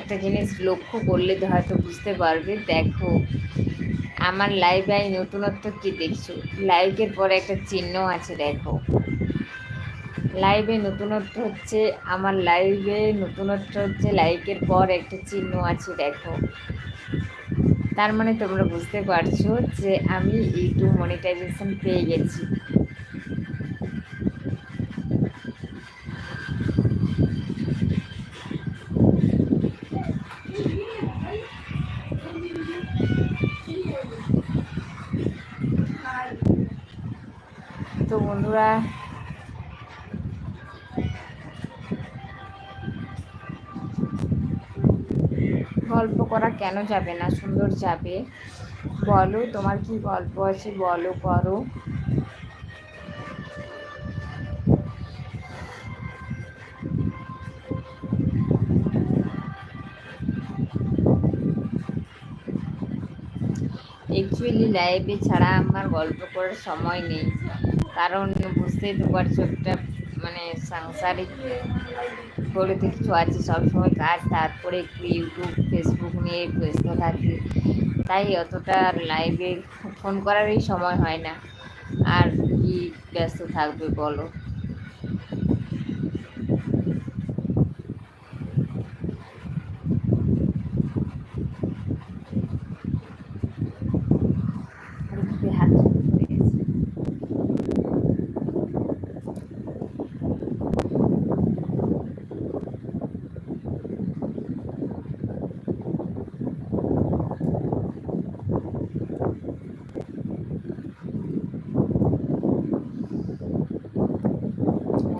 একটা জিনিস লক্ষ্য করলে হয়তো বুঝতে পারবে। দেখো আমার লাইভে নতুনত্ব কি দেখছো? লাইকের পরে একটা চিহ্ন আছে, দেখো লাইভে নতুনত্ব হচ্ছে, আমার লাইভে নতুনত্ব হচ্ছে লাইকের পর একটা চিহ্ন আছে, দেখো। তার মানে তোমরা বুঝতে পারছো যে আমি ইউটিউব মনিটাইজেশন পেয়ে গেছি। তো বন্ধুরা, গল্প করা কেন যাবে না, সুন্দর যাবে। বলো তোমার কি গল্প আছে, বলো, করো। অ্যাকচুয়ালি লাইভে ছাড়া আমার গল্প করার সময় নেই, কারণ বুঝতেই তো পারছো একটা মানে সাংসারিক বলতে কিছু আছে, সবসময় কাজ, তারপরে একটু ইউটিউব ফেসবুক নিয়ে ব্যস্ত থাকি, তাই অতটা লাইভে ফোন করারই সময় হয় না। আর কি ব্যস্ত থাকবে বলো। আর কি হাত ধরে গেছে।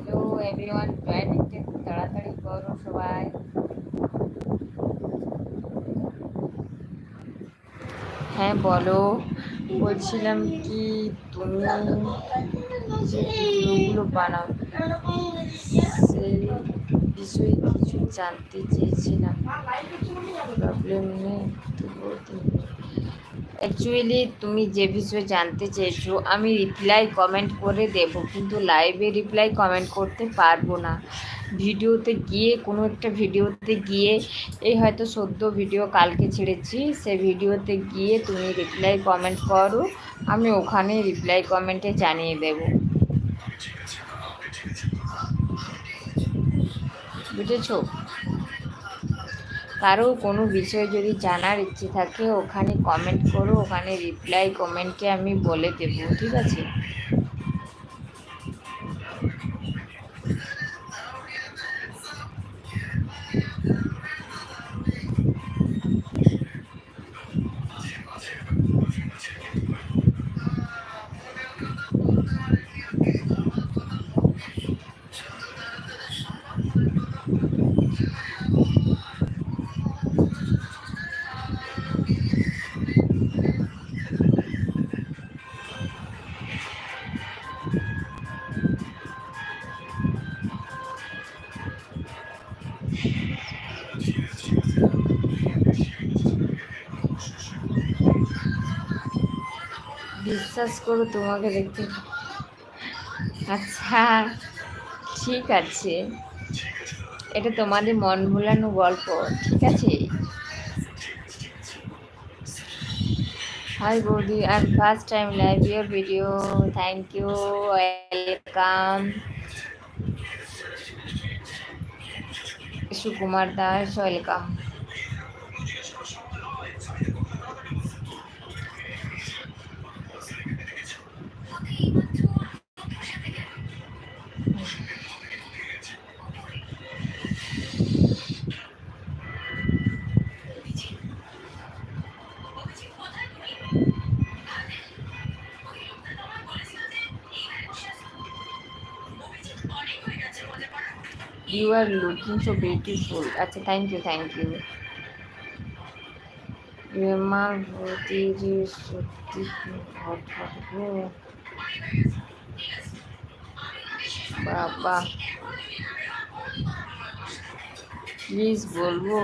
হ্যালো এভরিওয়ান, জয়েনিংটা একটু তাড়াতাড়ি করো সবাই। হ্যাঁ বলো, বলছিলাম কি তুমি যে ভিডিওগুলো বানাও সেই বিষয়ে কিছু জানতে চেয়েছিলাম। প্রবলেম নেই তো বলতে। অ্যাকচুয়ালি তুমি যে বিষয়ে জানতে চেয়েছো আমি রিপ্লাই কমেন্ট করে দেব, কিন্তু লাইভে রিপ্লাই কমেন্ট করতে পারবো না। ভিডিওতে গিয়ে, কোনো একটা ভিডিওতে গিয়ে, এই হয়তো সদ্য ভিডিও কালকে ছেড়েছি, সে ভিডিওতে গিয়ে তুমি রিপ্লাই কমেন্ট করো, আমি ওখানে রিপ্লাই কমেন্টে জানিয়ে দেব, বুঝেছো? কারো কোনো বিষয়ে যদি জানার ইচ্ছে থাকে ওখানে কমেন্ট করো, ওখানে রিপ্লাই কমেন্টে আমি বলে দেবো, ঠিক আছে? বিশ্বাস করো তোমাকে দেখতে, আচ্ছা ঠিক আছে, এটা তোমাদের মন ভোলানো গল্প, ঠিক আছে? হাই বৌদি, আর first time live your video, thank you, welcome. Sukumar Das, welcome. You are looking so beautiful. আচ্ছা, থ্যাংক ইউ, থ্যাংক ইউ। আমার বৌদির সত্যি হট হট গো, বাবা প্লিজ বলবো।